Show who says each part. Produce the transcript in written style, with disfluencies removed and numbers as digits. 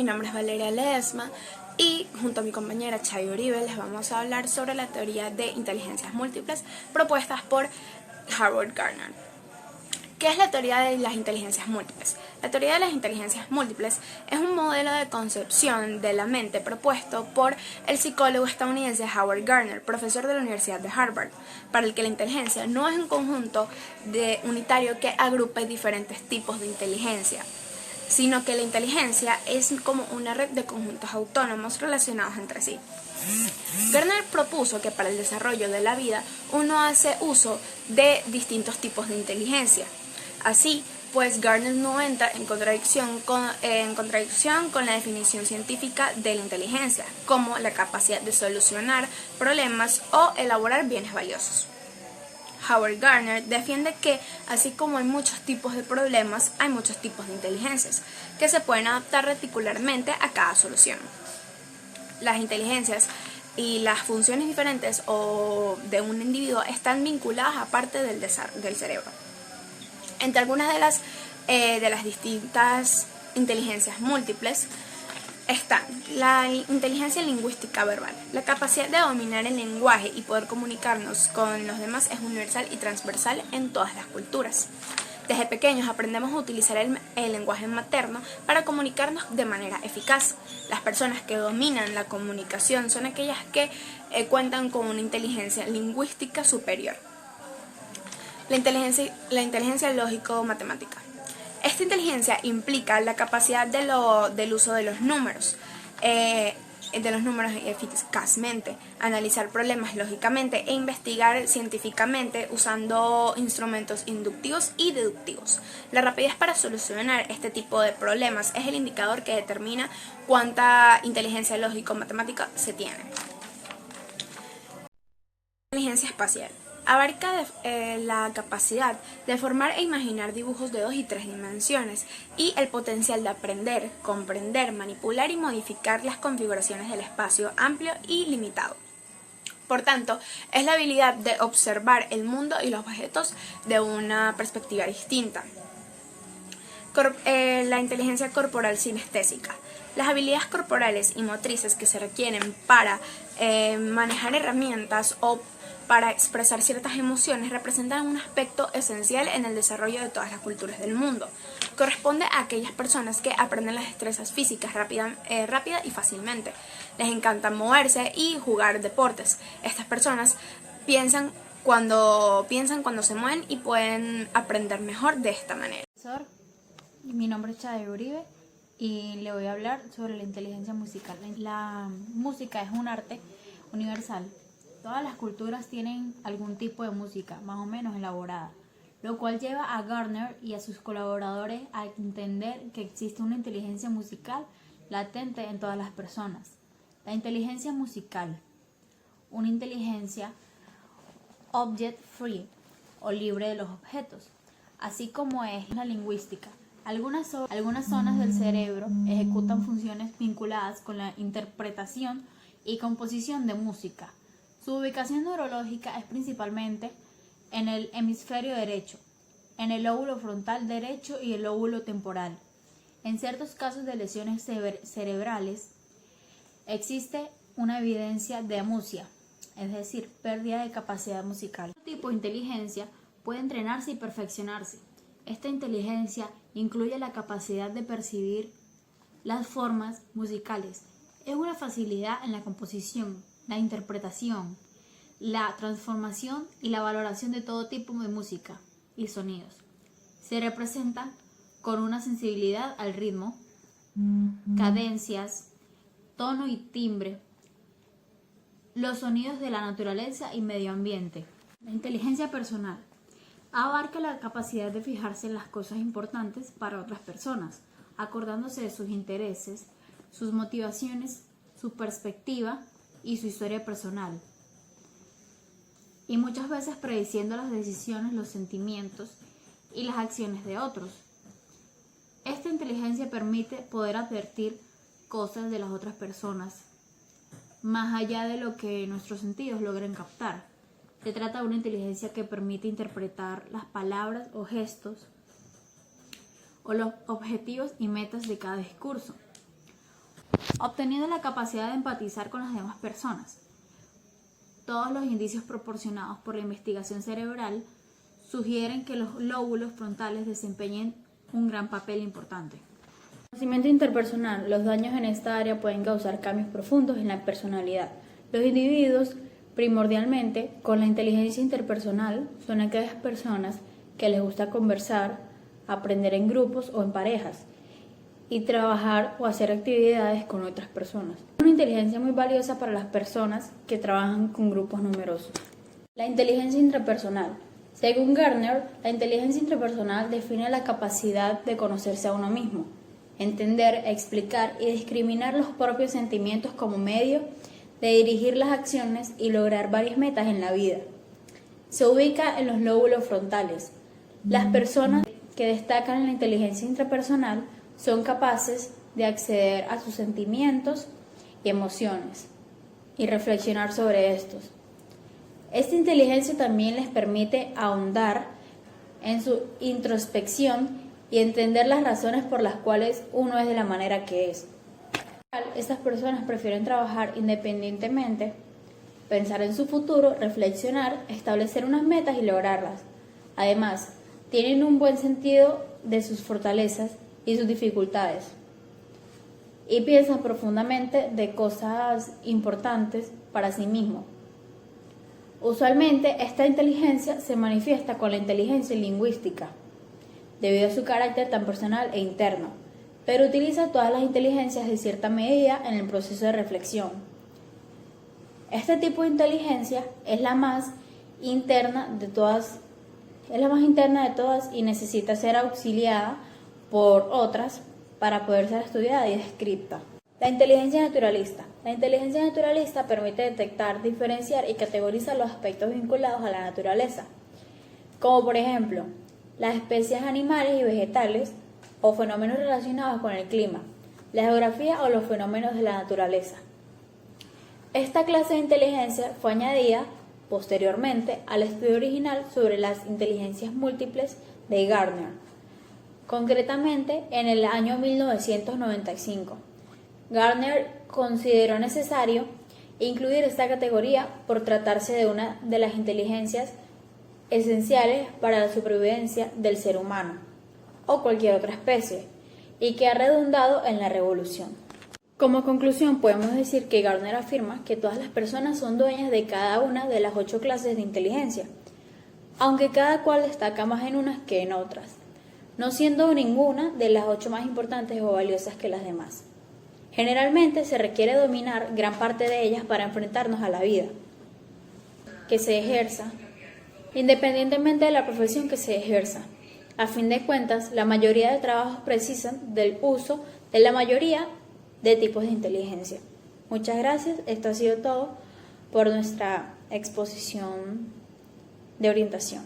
Speaker 1: mi nombre es Valeria Ledesma y junto a mi compañera Chay Uribe les vamos a hablar sobre la teoría de inteligencias múltiples propuestas por Howard Gardner. ¿Qué es la teoría de las inteligencias múltiples? La teoría de las inteligencias múltiples es un modelo de concepción de la mente propuesto por el psicólogo estadounidense Howard Gardner, profesor de la Universidad de Harvard, para el que la inteligencia no es un conjunto unitario que agrupe diferentes tipos de inteligencia, sino que la inteligencia es como una red de conjuntos autónomos relacionados entre sí. Gardner propuso que para el desarrollo de la vida uno hace uso de distintos tipos de inteligencia. Así, pues Gardner no entra en contradicción con la definición científica de la inteligencia, como la capacidad de solucionar problemas o elaborar bienes valiosos. Howard Gardner defiende que, así como hay muchos tipos de problemas, hay muchos tipos de inteligencias, que se pueden adaptar reticularmente a cada solución. Las inteligencias y las funciones diferentes de un individuo están vinculadas a parte del cerebro. Entre algunas de las distintas inteligencias múltiples están la inteligencia lingüística verbal. La capacidad de dominar el lenguaje y poder comunicarnos con los demás es universal y transversal en todas las culturas. Desde pequeños aprendemos a utilizar el lenguaje materno para comunicarnos de manera eficaz. Las personas que dominan la comunicación son aquellas que cuentan con una inteligencia lingüística superior. La inteligencia lógico-matemática. Esta inteligencia implica la capacidad del uso de los números eficazmente, analizar problemas lógicamente e investigar científicamente usando instrumentos inductivos y deductivos. La rapidez para solucionar este tipo de problemas es el indicador que determina cuánta inteligencia lógico-matemática se tiene. Inteligencia espacial. Abarca la capacidad de formar e imaginar dibujos de 2 y 3 dimensiones y el potencial de aprender, comprender, manipular y modificar las configuraciones del espacio amplio y limitado. Por tanto, es la habilidad de observar el mundo y los objetos de una perspectiva distinta. La inteligencia corporal sinestésica. Las habilidades corporales y motrices que se requieren para manejar herramientas o para expresar ciertas emociones representan un aspecto esencial en el desarrollo de todas las culturas del mundo. Corresponde a aquellas personas que aprenden las destrezas físicas rápida y fácilmente. Les encanta moverse y jugar deportes. Estas personas piensan cuando se mueven y pueden aprender mejor de esta manera.
Speaker 2: Mi nombre es Chay Uribe y le voy a hablar sobre la inteligencia musical. La música es un arte universal. Todas las culturas tienen algún tipo de música, más o menos elaborada, lo cual lleva a Gardner y a sus colaboradores a entender que existe una inteligencia musical latente en todas las personas. La inteligencia musical, una inteligencia object free o libre de los objetos, así como es la lingüística. Algunas zonas del cerebro ejecutan funciones vinculadas con la interpretación y composición de música. Su ubicación neurológica es principalmente en el hemisferio derecho, en el lóbulo frontal derecho y el lóbulo temporal. En ciertos casos de lesiones cerebrales existe una evidencia de amusia, es decir, pérdida de capacidad musical. Este tipo de inteligencia puede entrenarse y perfeccionarse. Esta inteligencia incluye la capacidad de percibir las formas musicales. Es una facilidad en la composición, la interpretación, la transformación y la valoración de todo tipo de música y sonidos. Se representan con una sensibilidad al ritmo, cadencias, tono y timbre, los sonidos de la naturaleza y medio ambiente. La inteligencia personal abarca la capacidad de fijarse en las cosas importantes para otras personas, acordándose de sus intereses, sus motivaciones, su perspectiva y su historia personal, y muchas veces prediciendo las decisiones, los sentimientos y las acciones de otros. Esta inteligencia permite poder advertir cosas de las otras personas, más allá de lo que nuestros sentidos logren captar. Se trata de una inteligencia que permite interpretar las palabras o gestos o los objetivos y metas de cada discurso. obteniendo la capacidad de empatizar con las demás personas. Todos los indicios proporcionados por la investigación cerebral sugieren que los lóbulos frontales desempeñen un gran papel importante. En el conocimiento interpersonal, los daños en esta área pueden causar cambios profundos en la personalidad. Los individuos, primordialmente, con la inteligencia interpersonal, son aquellas personas que les gusta conversar, aprender en grupos o en parejas y trabajar o hacer actividades con otras personas. Es una inteligencia muy valiosa para las personas que trabajan con grupos numerosos. La inteligencia intrapersonal. Según Gardner, la inteligencia intrapersonal define la capacidad de conocerse a uno mismo, entender, explicar y discriminar los propios sentimientos como medio de dirigir las acciones y lograr varias metas en la vida. Se ubica en los lóbulos frontales. Las personas que destacan en la inteligencia intrapersonal son capaces de acceder a sus sentimientos y emociones y reflexionar sobre estos. Esta inteligencia también les permite ahondar en su introspección y entender las razones por las cuales uno es de la manera que es. Estas personas prefieren trabajar independientemente, pensar en su futuro, reflexionar, establecer unas metas y lograrlas. Además, tienen un buen sentido de sus fortalezas y sus dificultades y piensan profundamente de cosas importantes para sí mismos. Usualmente esta inteligencia se manifiesta con la inteligencia lingüística debido a su carácter tan personal e interno, pero utiliza todas las inteligencias de cierta medida en el proceso de reflexión. Este tipo de inteligencia es la más interna de todas y necesita ser auxiliada por otras para poder ser estudiada y descrita. La inteligencia naturalista. La inteligencia naturalista permite detectar, diferenciar y categorizar los aspectos vinculados a la naturaleza, como por ejemplo, las especies animales y vegetales o fenómenos relacionados con el clima, la geografía o los fenómenos de la naturaleza. Esta clase de inteligencia fue añadida posteriormente al estudio original sobre las inteligencias múltiples de Gardner, concretamente en el año 1995. Gardner consideró necesario incluir esta categoría por tratarse de una de las inteligencias esenciales para la supervivencia del ser humano o cualquier otra especie y que ha redundado en la revolución. Como conclusión, podemos decir que Gardner afirma que todas las personas son dueñas de cada una de las 8 clases de inteligencia, aunque cada cual destaca más en unas que en otras, no siendo ninguna de las 8 más importantes o valiosas que las demás. Generalmente se requiere dominar gran parte de ellas para enfrentarnos a la vida que se ejerza, independientemente de la profesión que se ejerza. A fin de cuentas, la mayoría de trabajos precisan del uso de la mayoría de tipos de inteligencia. Muchas gracias, esto ha sido todo por nuestra exposición de orientación.